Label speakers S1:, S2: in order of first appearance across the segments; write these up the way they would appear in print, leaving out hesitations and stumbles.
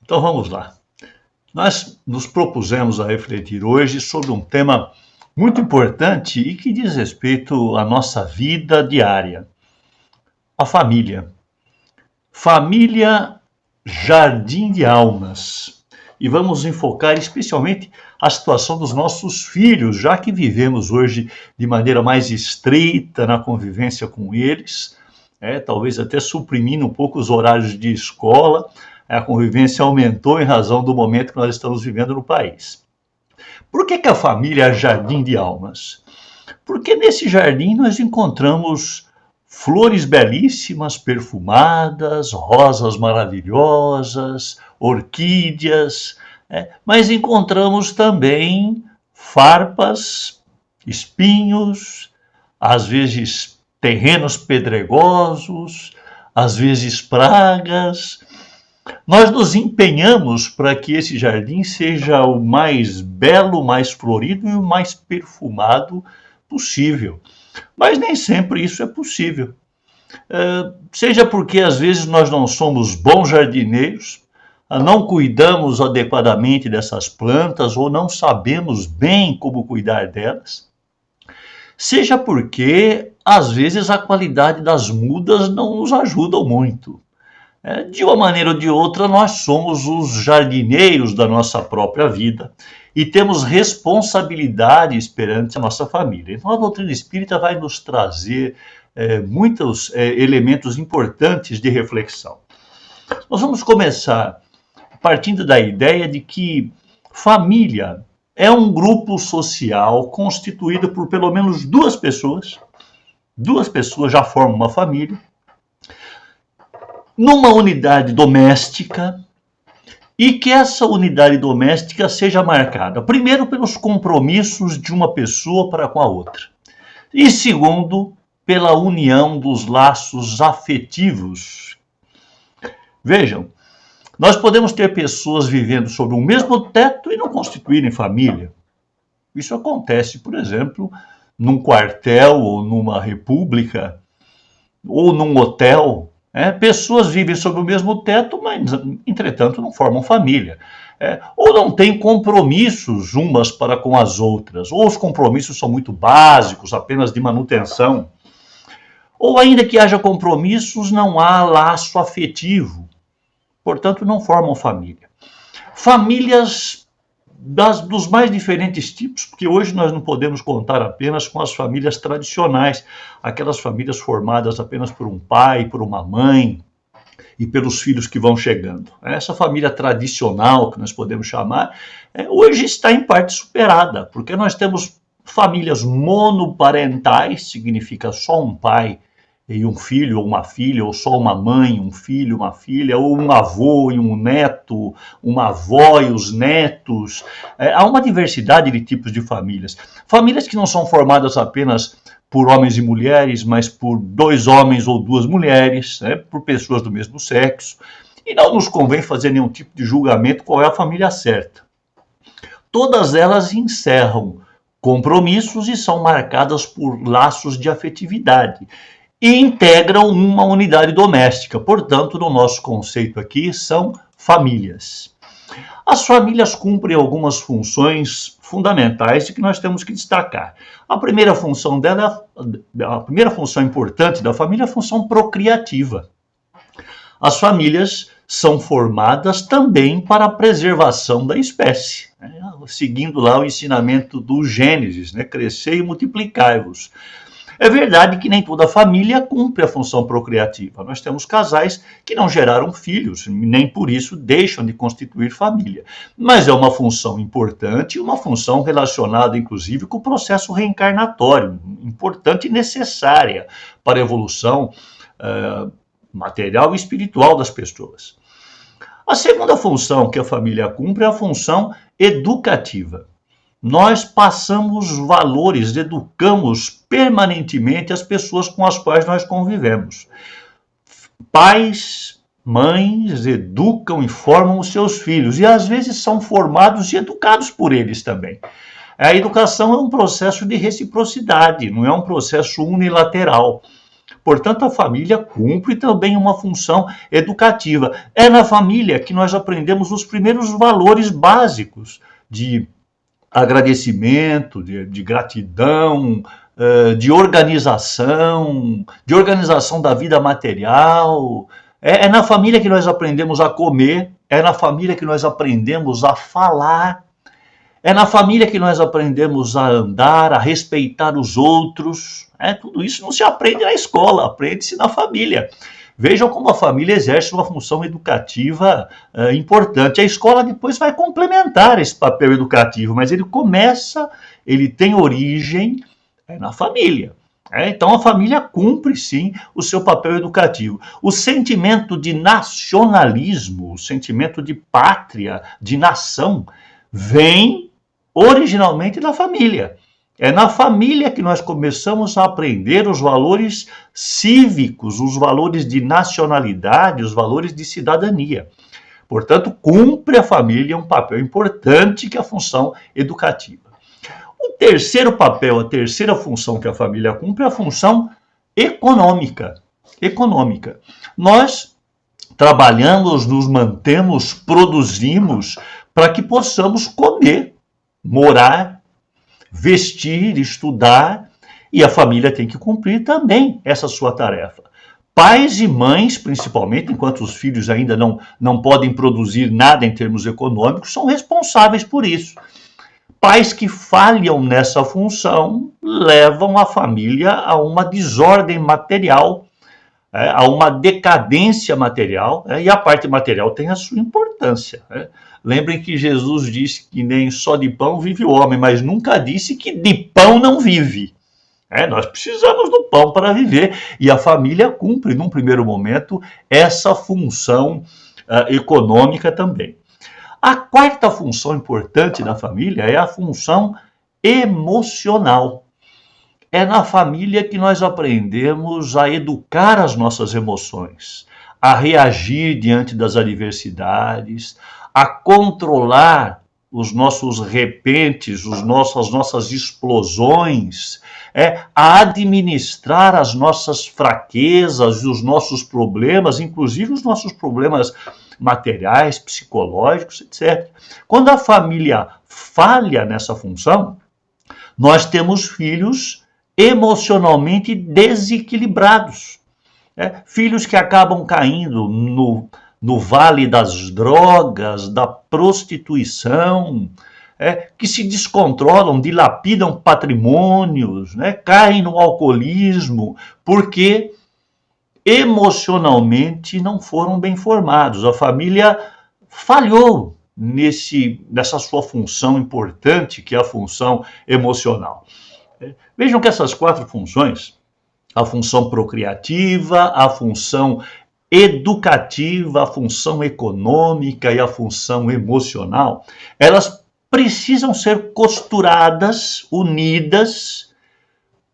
S1: Então vamos lá. Nós nos propusemos a refletir hoje sobre um tema muito importante e que diz respeito à nossa vida diária. A família. Família, jardim de almas. E vamos enfocar especialmente a situação dos nossos filhos, já que vivemos hoje de maneira mais estreita na convivência com eles, talvez até suprimindo um pouco os horários de escola. A convivência aumentou em razão do momento que nós estamos vivendo no país. Por que a família é jardim de almas? Porque nesse jardim nós encontramos flores belíssimas, perfumadas, rosas maravilhosas, orquídeas, mas encontramos também farpas, espinhos, às vezes terrenos pedregosos, às vezes pragas. Nós nos empenhamos para que esse jardim seja o mais belo, mais florido e o mais perfumado possível. Mas nem sempre isso é possível. Seja porque às vezes nós não somos bons jardineiros, não cuidamos adequadamente dessas plantas ou não sabemos bem como cuidar delas. Seja porque às vezes a qualidade das mudas não nos ajuda muito. De uma maneira ou de outra, nós somos os jardineiros da nossa própria vida e temos responsabilidades perante a nossa família. Então, a doutrina espírita vai nos trazer muitos elementos importantes de reflexão. Nós vamos começar partindo da ideia de que família é um grupo social constituído por pelo menos duas pessoas. Duas pessoas já formam uma família. Numa unidade doméstica, e que essa unidade doméstica seja marcada, primeiro, pelos compromissos de uma pessoa para com a outra, e segundo, pela união dos laços afetivos. Vejam, nós podemos ter pessoas vivendo sob o mesmo teto e não constituírem família. Isso acontece, por exemplo, num quartel ou numa república, ou num hotel. Pessoas vivem sob o mesmo teto, mas, entretanto, não formam família. Ou não têm compromissos umas para com as outras, ou os compromissos são muito básicos, apenas de manutenção. Ou ainda que haja compromissos, não há laço afetivo. Portanto, não formam família. Famílias dos mais diferentes tipos, porque hoje nós não podemos contar apenas com as famílias tradicionais, aquelas famílias formadas apenas por um pai, por uma mãe e pelos filhos que vão chegando. Essa família tradicional, que nós podemos chamar, hoje está em parte superada, porque nós temos famílias monoparentais, significa só um pai e um filho ou uma filha, ou só uma mãe, um filho, uma filha, ou um avô e um neto, uma avó e os netos. Há uma diversidade de tipos de famílias. Famílias que não são formadas apenas por homens e mulheres, mas por dois homens ou duas mulheres, por pessoas do mesmo sexo. E não nos convém fazer nenhum tipo de julgamento qual é a família certa. Todas elas encerram compromissos e são marcadas por laços de afetividade. E integram uma unidade doméstica. Portanto, no nosso conceito aqui, são famílias. As famílias cumprem algumas funções fundamentais que nós temos que destacar. A primeira função importante da família é a função procriativa. As famílias são formadas também para a preservação da espécie, seguindo lá o ensinamento do Gênesis, crescei e multiplicai-vos. É verdade que nem toda família cumpre a função procriativa. Nós temos casais que não geraram filhos, nem por isso deixam de constituir família. Mas é uma função importante, uma função relacionada, inclusive, com o processo reencarnatório, importante e necessária para a evolução material e espiritual das pessoas. A segunda função que a família cumpre é a função educativa. Nós passamos valores, educamos permanentemente as pessoas com as quais nós convivemos. Pais, mães educam e formam os seus filhos e às vezes são formados e educados por eles também. A educação é um processo de reciprocidade, não é um processo unilateral. Portanto, a família cumpre também uma função educativa. É na família que nós aprendemos os primeiros valores básicos de agradecimento, de gratidão, de organização da vida material. É na família que nós aprendemos a comer, é na família que nós aprendemos a falar, é na família que nós aprendemos a andar, a respeitar os outros. Tudo isso não se aprende na escola, aprende-se na família. Vejam como a família exerce uma função educativa importante. A escola depois vai complementar esse papel educativo, mas ele tem origem na família. Então a família cumpre sim o seu papel educativo. O sentimento de nacionalismo, o sentimento de pátria, de nação, vem originalmente da família. É na família que nós começamos a aprender os valores cívicos, os valores de nacionalidade, os valores de cidadania. Portanto, cumpre a família um papel importante que é a função educativa. O terceiro papel, a terceira função que a família cumpre é a função econômica. Nós trabalhamos, nos mantemos, produzimos para que possamos comer, morar, vestir, estudar, e a família tem que cumprir também essa sua tarefa. Pais e mães, principalmente, enquanto os filhos ainda não podem produzir nada em termos econômicos, são responsáveis por isso. Pais que falham nessa função levam a família a uma desordem material, a uma decadência material, e a parte material tem a sua importância. Lembrem que Jesus disse que nem só de pão vive o homem, mas nunca disse que de pão não vive. Nós precisamos do pão para viver, e a família cumpre, num primeiro momento, essa função econômica também. A quarta função importante da família é a função emocional. É na família que nós aprendemos a educar as nossas emoções, a reagir diante das adversidades, a controlar os nossos repentes, as nossas explosões, a administrar as nossas fraquezas e os nossos problemas, inclusive os nossos problemas materiais, psicológicos, etc. Quando a família falha nessa função, nós temos filhos emocionalmente desequilibrados. Filhos que acabam caindo no vale das drogas, da prostituição, que se descontrolam, dilapidam patrimônios, caem no alcoolismo, porque emocionalmente não foram bem formados. A família falhou nessa sua função importante, que é a função emocional. Vejam que essas quatro funções, a função procriativa, a função educativa, a função econômica e a função emocional, elas precisam ser costuradas, unidas,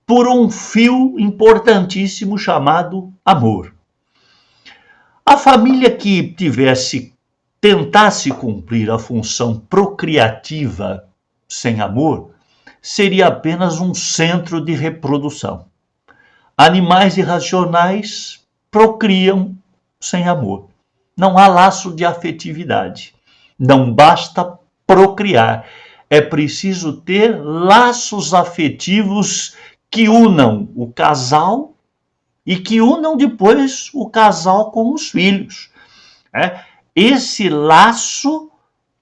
S1: por um fio importantíssimo chamado amor. A família que tentasse cumprir a função procriativa sem amor, seria apenas um centro de reprodução. Animais irracionais procriam sem amor. Não há laço de afetividade. Não basta procriar. É preciso ter laços afetivos que unam o casal e que unam depois o casal com os filhos. Esse laço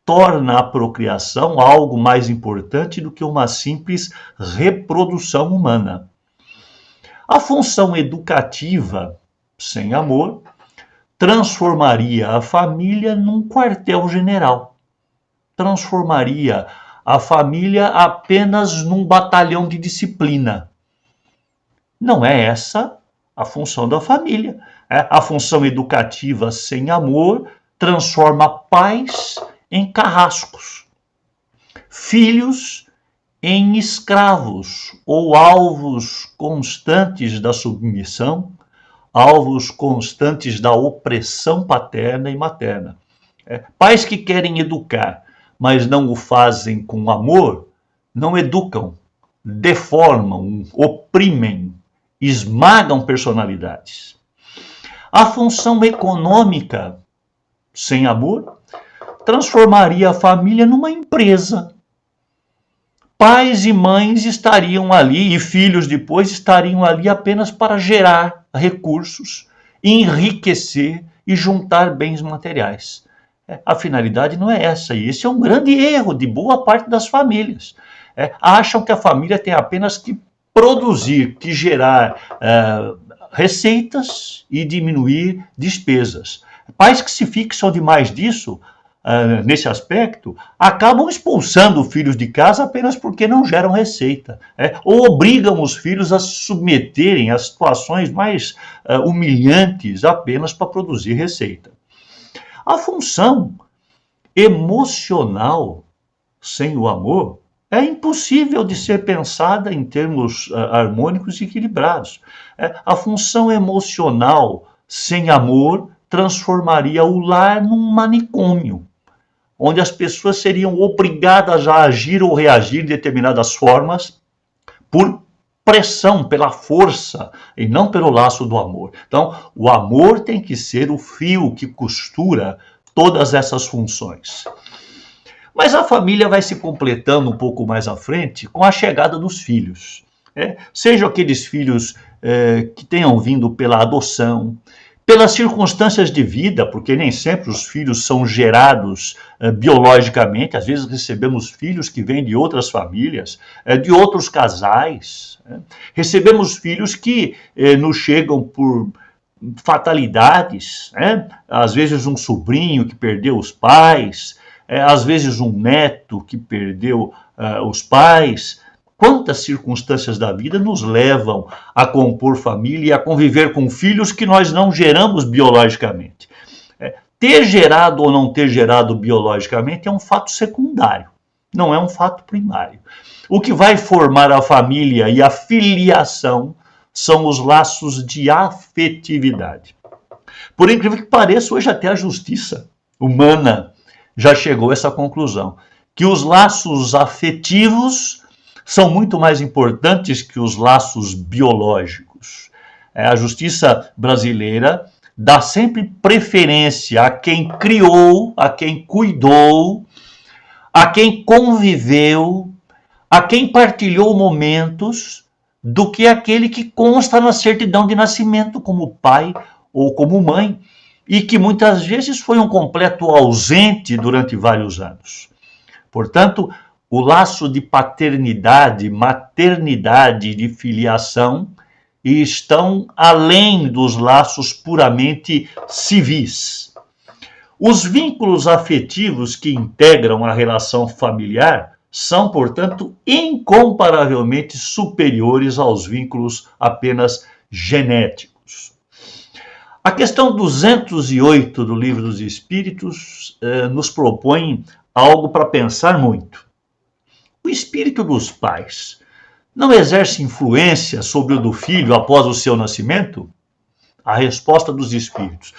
S1: torna a procriação algo mais importante do que uma simples reprodução humana. A função educativa, sem amor, transformaria a família num quartel-general. Transformaria a família apenas num batalhão de disciplina. Não é essa a função da família. A função educativa sem amor transforma pais em carrascos, filhos em escravos ou alvos constantes da submissão, alvos constantes da opressão paterna e materna. Pais que querem educar, mas não o fazem com amor, não educam, deformam, oprimem esmagam personalidades. A função econômica, sem amor, transformaria a família numa empresa. Pais e mães estariam ali, e filhos depois estariam ali apenas para gerar recursos, enriquecer e juntar bens materiais. A finalidade não é essa, e esse é um grande erro de boa parte das famílias. Acham que a família tem apenas que produzir, que gerar receitas e diminuir despesas. Pais que se fixam demais disso, nesse aspecto, acabam expulsando filhos de casa apenas porque não geram receita, ou obrigam os filhos a se submeterem a situações mais humilhantes apenas para produzir receita. A função emocional sem o amor é impossível de ser pensada em termos harmônicos e equilibrados. A função emocional sem amor transformaria o lar num manicômio, onde as pessoas seriam obrigadas a agir ou reagir de determinadas formas por pressão, pela força, e não pelo laço do amor. Então, o amor tem que ser o fio que costura todas essas funções. Mas a família vai se completando um pouco mais à frente com a chegada dos filhos. Sejam aqueles filhos que tenham vindo pela adoção, pelas circunstâncias de vida, porque nem sempre os filhos são gerados biologicamente, às vezes recebemos filhos que vêm de outras famílias, de outros casais, recebemos filhos que nos chegam por fatalidades, às vezes um sobrinho que perdeu os pais, às vezes um neto que perdeu os pais. Quantas circunstâncias da vida nos levam a compor família e a conviver com filhos que nós não geramos biologicamente? Ter gerado ou não ter gerado biologicamente é um fato secundário, não é um fato primário. O que vai formar a família e a filiação são os laços de afetividade. Por incrível que pareça, hoje até a justiça humana já chegou a essa conclusão, que os laços afetivos são muito mais importantes que os laços biológicos. A justiça brasileira dá sempre preferência a quem criou, a quem cuidou, a quem conviveu, a quem partilhou momentos, do que aquele que consta na certidão de nascimento como pai ou como mãe, e que muitas vezes foi um completo ausente durante vários anos. Portanto, o laço de paternidade, maternidade e de filiação estão além dos laços puramente civis. Os vínculos afetivos que integram a relação familiar são, portanto, incomparavelmente superiores aos vínculos apenas genéticos. A questão 208 do Livro dos Espíritos nos propõe algo para pensar muito. O espírito dos pais não exerce influência sobre o do filho após o seu nascimento? A resposta dos espíritos: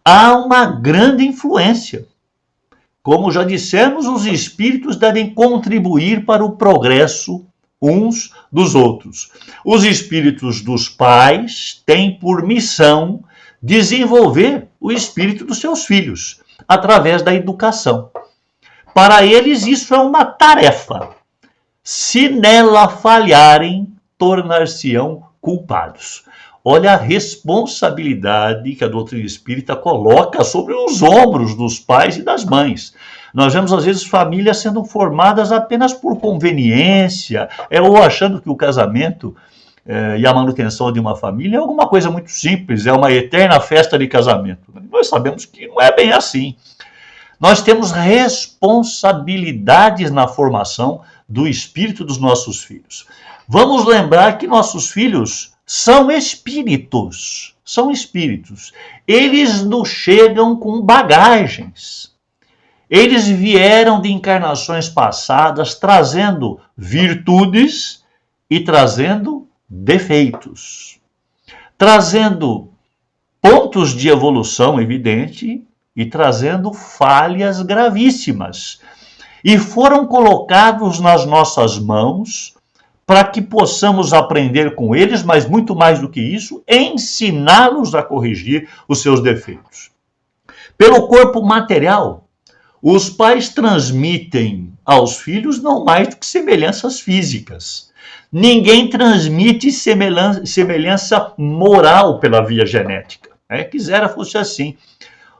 S1: há uma grande influência. Como já dissemos, os espíritos devem contribuir para o progresso uns dos outros. Os espíritos dos pais têm por missão desenvolver o espírito dos seus filhos, através da educação. Para eles, isso é uma tarefa. Se nela falharem, tornar-se-ão culpados. Olha a responsabilidade que a doutrina espírita coloca sobre os ombros dos pais e das mães. Nós vemos, às vezes, famílias sendo formadas apenas por conveniência, ou achando que o casamento e a manutenção de uma família é alguma coisa muito simples, é uma eterna festa de casamento. Nós sabemos que não é bem assim. Nós temos responsabilidades na formação do espírito dos nossos filhos. Vamos lembrar que nossos filhos são espíritos. São espíritos. Eles nos chegam com bagagens. Eles vieram de encarnações passadas trazendo virtudes e trazendo defeitos. Trazendo pontos de evolução evidente e trazendo falhas gravíssimas. E foram colocados nas nossas mãos para que possamos aprender com eles, mas muito mais do que isso, ensiná-los a corrigir os seus defeitos. Pelo corpo material, os pais transmitem aos filhos não mais do que semelhanças físicas. Ninguém transmite semelhança moral pela via genética. Quisera fosse assim.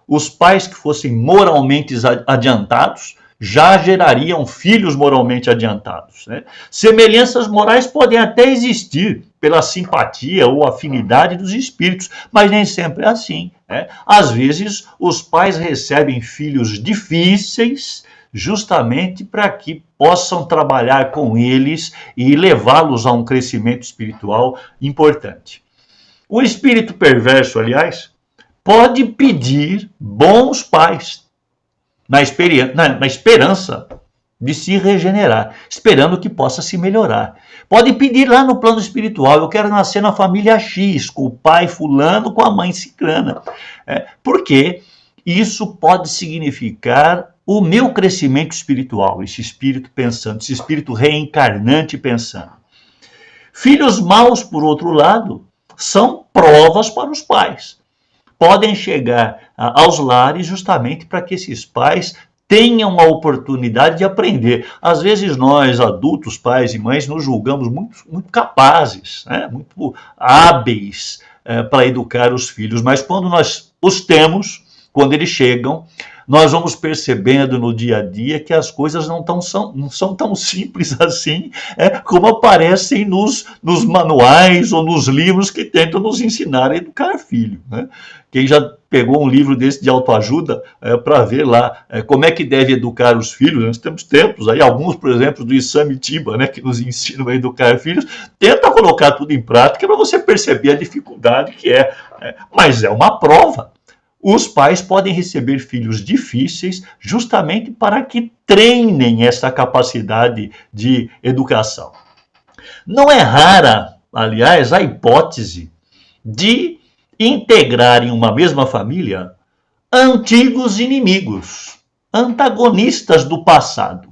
S1: Os pais que fossem moralmente adiantados já gerariam filhos moralmente adiantados. Semelhanças morais podem até existir pela simpatia ou afinidade dos espíritos, mas nem sempre é assim. Às vezes, os pais recebem filhos difíceis justamente para que possam trabalhar com eles e levá-los a um crescimento espiritual importante. O espírito perverso, aliás, pode pedir bons pais na esperança de se regenerar, esperando que possa se melhorar. Pode pedir lá no plano espiritual, eu quero nascer na família X, com o pai fulano, com a mãe ciclana. Porque isso pode significar o meu crescimento espiritual, esse espírito pensando, esse espírito reencarnante pensando. Filhos maus, por outro lado, são provas para os pais. Podem chegar aos lares justamente para que esses pais tenham a oportunidade de aprender. Às vezes nós, adultos, pais e mães, nos julgamos muito capazes, muito hábeis para educar os filhos, mas quando nós os temos, quando eles chegam, nós vamos percebendo no dia a dia que as coisas não são tão simples assim, como aparecem nos manuais ou nos livros que tentam nos ensinar a educar filho. Quem já pegou um livro desse de autoajuda para ver lá como é que deve educar os filhos, nós temos tempos aí, alguns, por exemplo, do Isamitiba, que nos ensinam a educar filhos, tenta colocar tudo em prática para você perceber a dificuldade que é. Mas é uma prova. Os pais podem receber filhos difíceis justamente para que treinem essa capacidade de educação. Não é rara, aliás, a hipótese de integrar em uma mesma família antigos inimigos, antagonistas do passado.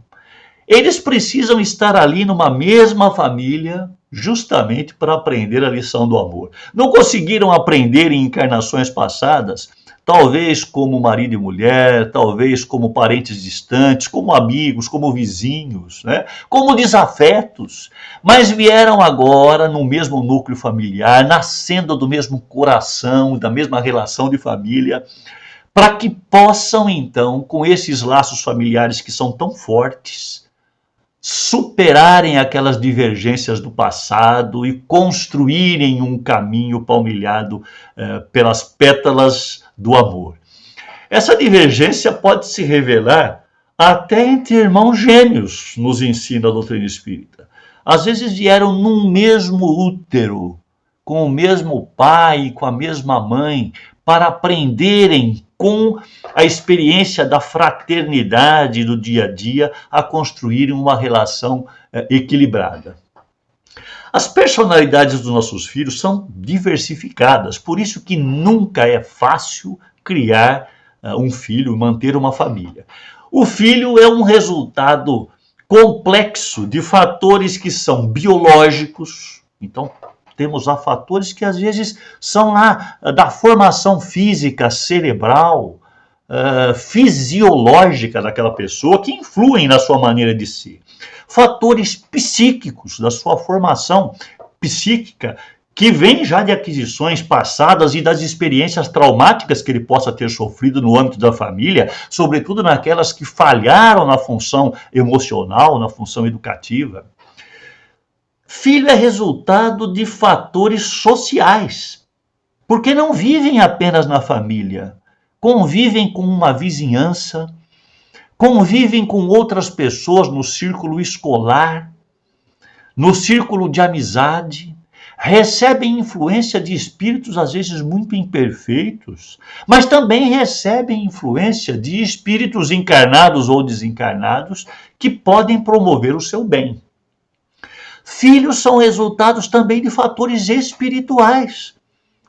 S1: Eles precisam estar ali numa mesma família justamente para aprender a lição do amor. Não conseguiram aprender em encarnações passadas, talvez como marido e mulher, talvez como parentes distantes, como amigos, como vizinhos, como desafetos, mas vieram agora no mesmo núcleo familiar, nascendo do mesmo coração, da mesma relação de família, para que possam então, com esses laços familiares que são tão fortes, superarem aquelas divergências do passado e construírem um caminho palmilhado pelas pétalas do amor. Essa divergência pode se revelar até entre irmãos gêmeos, nos ensina a doutrina espírita. Às vezes vieram num mesmo útero, com o mesmo pai e com a mesma mãe, para aprenderem com a experiência da fraternidade do dia a dia a construírem uma relação equilibrada. As personalidades dos nossos filhos são diversificadas, por isso que nunca é fácil criar um filho, manter uma família. O filho é um resultado complexo de fatores que são biológicos, então temos lá fatores que às vezes são lá da formação física, cerebral, fisiológica daquela pessoa, que influem na sua maneira de ser. Fatores psíquicos da sua formação psíquica, que vem já de aquisições passadas e das experiências traumáticas que ele possa ter sofrido no âmbito da família, sobretudo naquelas que falharam na função emocional, na função educativa. Filho é resultado de fatores sociais, porque não vivem apenas na família, convivem com uma vizinhança, convivem com outras pessoas no círculo escolar, no círculo de amizade, recebem influência de espíritos às vezes muito imperfeitos, mas também recebem influência de espíritos encarnados ou desencarnados que podem promover o seu bem. Filhos são resultados também de fatores espirituais.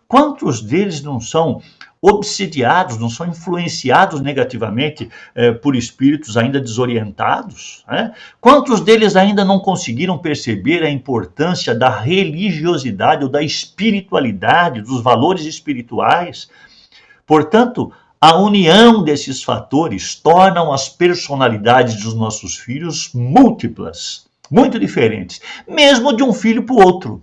S1: Quantos deles não são obsidiados, não são influenciados negativamente por espíritos ainda desorientados? Né? Quantos deles ainda não conseguiram perceber a importância da religiosidade ou da espiritualidade, dos valores espirituais? Portanto, a união desses fatores tornam as personalidades dos nossos filhos múltiplas, muito diferentes, mesmo de um filho para o outro.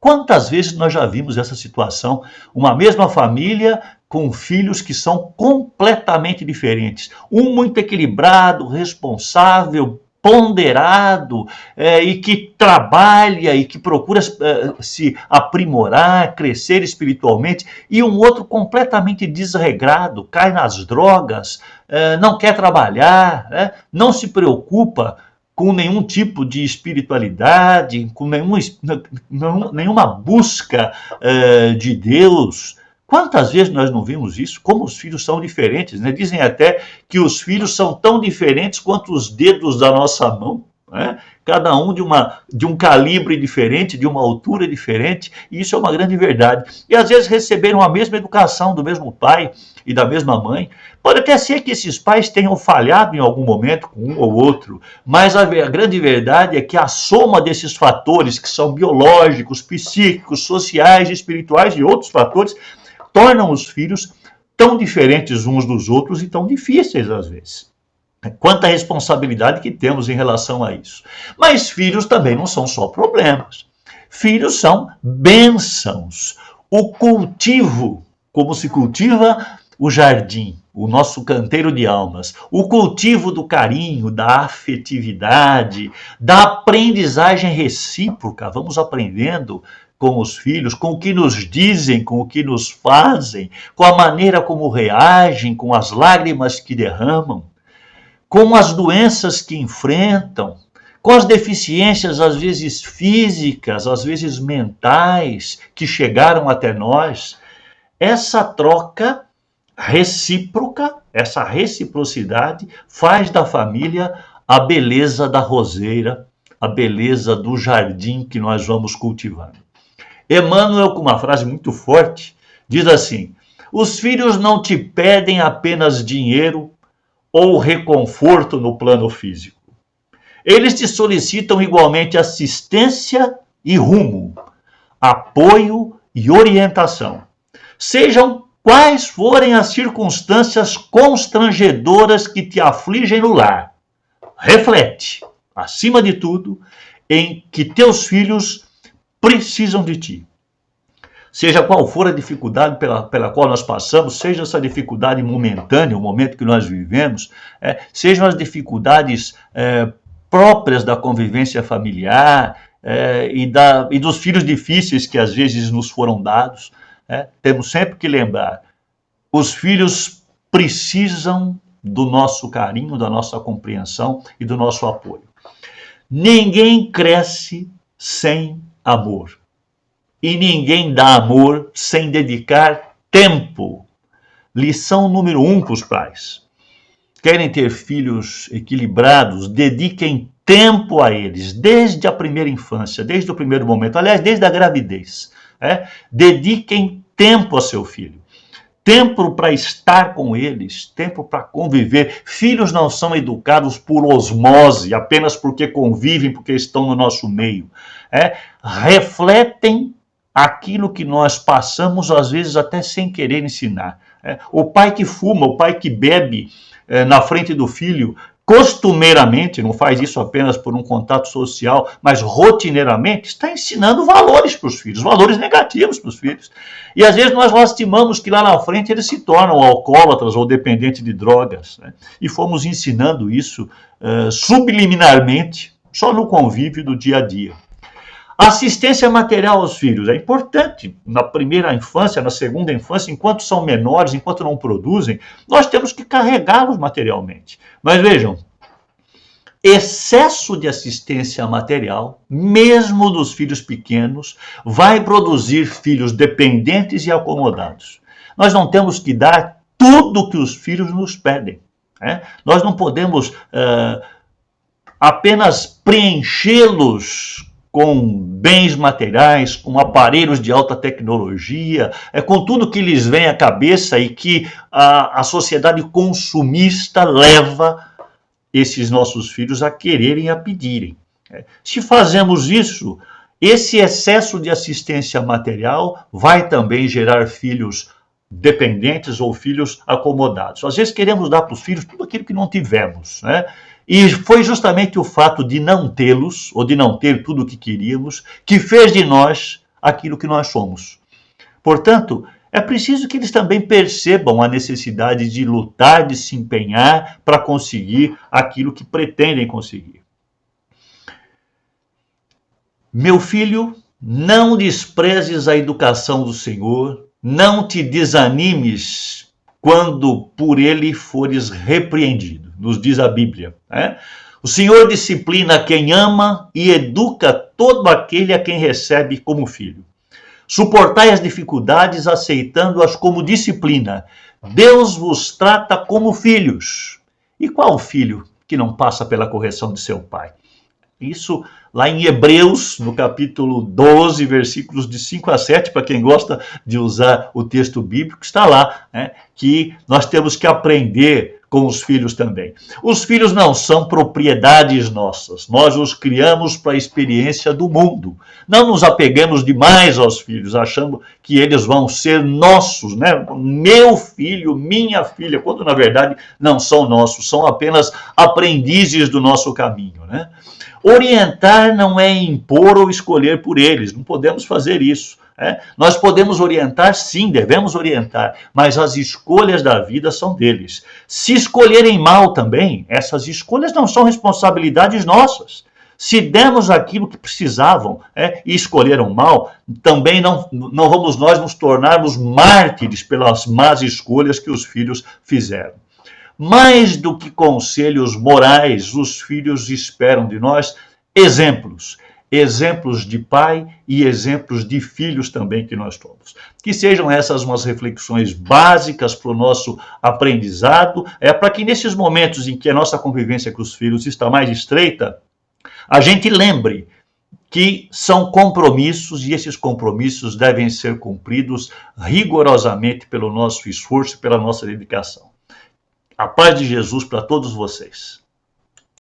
S1: Quantas vezes nós já vimos essa situação? Uma mesma família com filhos que são completamente diferentes. Um muito equilibrado, responsável, ponderado, e que trabalha e que procura se aprimorar, crescer espiritualmente, e um outro completamente desregrado, cai nas drogas, não quer trabalhar, não se preocupa com nenhum tipo de espiritualidade, com nenhuma busca de Deus. Quantas vezes nós não vimos isso? Como os filhos são diferentes, né? Dizem até que os filhos são tão diferentes quanto os dedos da nossa mão, né? Cada um de um calibre diferente, de uma altura diferente, e isso é uma grande verdade. E às vezes receberam a mesma educação do mesmo pai e da mesma mãe. Pode até ser que esses pais tenham falhado em algum momento com um ou outro, mas a grande verdade é que a soma desses fatores, que são biológicos, psíquicos, sociais, espirituais e outros fatores, tornam os filhos tão diferentes uns dos outros e tão difíceis às vezes. Quanta responsabilidade que temos em relação a isso. Mas filhos também não são só problemas. Filhos são bênçãos. O cultivo, como se cultiva o jardim, o nosso canteiro de almas, o cultivo do carinho, da afetividade, da aprendizagem recíproca. Vamos aprendendo com os filhos, com o que nos dizem, com o que nos fazem, com a maneira como reagem, com as lágrimas que derramam, com as doenças que enfrentam, com as deficiências, às vezes físicas, às vezes mentais, que chegaram até nós. Essa troca recíproca, essa reciprocidade, faz da família a beleza da roseira, a beleza do jardim que nós vamos cultivando. Emmanuel, com uma frase muito forte, diz assim: os filhos não te pedem apenas dinheiro ou reconforto no plano físico. Eles te solicitam igualmente assistência e rumo, apoio e orientação. Sejam quais forem as circunstâncias constrangedoras que te afligem no lar, reflete, acima de tudo, em que teus filhos precisam de ti. Seja qual for a dificuldade pela qual nós passamos, seja essa dificuldade momentânea, o momento que nós vivemos, sejam as dificuldades próprias da convivência familiar e dos filhos difíceis que às vezes nos foram dados, temos sempre que lembrar, os filhos precisam do nosso carinho, da nossa compreensão e do nosso apoio. Ninguém cresce sem amor. E ninguém dá amor sem dedicar tempo. Lição número 1 para os pais. Querem ter filhos equilibrados? Dediquem tempo a eles, desde a primeira infância, desde o primeiro momento, aliás, desde a gravidez. Dediquem tempo a seu filho. Tempo para estar com eles, tempo para conviver. Filhos não são educados por osmose, apenas porque convivem, porque estão no nosso meio. Refletem aquilo que nós passamos, às vezes até sem querer ensinar. O pai que fuma, o pai que bebe na frente do filho, costumeiramente, não faz isso apenas por um contato social, mas rotineiramente, está ensinando valores para os filhos, valores negativos para os filhos. E às vezes nós lastimamos que lá na frente eles se tornam alcoólatras ou dependentes de drogas. E fomos ensinando isso subliminarmente, só no convívio do dia a dia. Assistência material aos filhos é importante. Na primeira infância, na segunda infância, enquanto são menores, enquanto não produzem, nós temos que carregá-los materialmente. Mas vejam, excesso de assistência material, mesmo dos filhos pequenos, vai produzir filhos dependentes e acomodados. Nós não temos que dar tudo que os filhos nos pedem. Nós não podemos apenas preenchê-los com bens materiais, com aparelhos de alta tecnologia, com tudo que lhes vem à cabeça e que a sociedade consumista leva esses nossos filhos a quererem, a pedirem. Se fazemos isso, esse excesso de assistência material vai também gerar filhos dependentes ou filhos acomodados. Às vezes queremos dar para os filhos tudo aquilo que não tivemos, né? E foi justamente o fato de não tê-los, ou de não ter tudo o que queríamos, que fez de nós aquilo que nós somos. Portanto, é preciso que eles também percebam a necessidade de lutar, de se empenhar para conseguir aquilo que pretendem conseguir. Meu filho, não desprezes a educação do Senhor, não te desanimes quando por ele fores repreendido, nos diz a Bíblia, né? O Senhor disciplina quem ama e educa todo aquele a quem recebe como filho. Suportai as dificuldades, aceitando-as como disciplina. Deus vos trata como filhos. E qual filho que não passa pela correção de seu pai? Isso lá em Hebreus, no capítulo 12, versículos de 5 a 7, para quem gosta de usar o texto bíblico, está lá, né, que nós temos que aprender com os filhos também. Os filhos não são propriedades nossas, nós os criamos para a experiência do mundo. Não nos apeguemos demais aos filhos, achando que eles vão ser nossos, né? Meu filho, minha filha, quando na verdade não são nossos, são apenas aprendizes do nosso caminho, né? Orientar não é impor ou escolher por eles, não podemos fazer isso. Nós podemos orientar, sim, devemos orientar, mas as escolhas da vida são deles. Se escolherem mal também, essas escolhas não são responsabilidades nossas. Se demos aquilo que precisavam e escolheram mal, também não vamos nós nos tornarmos mártires pelas más escolhas que os filhos fizeram. Mais do que conselhos morais, os filhos esperam de nós exemplos. Exemplos de pai e exemplos de filhos também que nós somos. Que sejam essas umas reflexões básicas para o nosso aprendizado, para que nesses momentos em que a nossa convivência com os filhos está mais estreita, a gente lembre que são compromissos e esses compromissos devem ser cumpridos rigorosamente pelo nosso esforço e pela nossa dedicação. A paz de Jesus para todos vocês.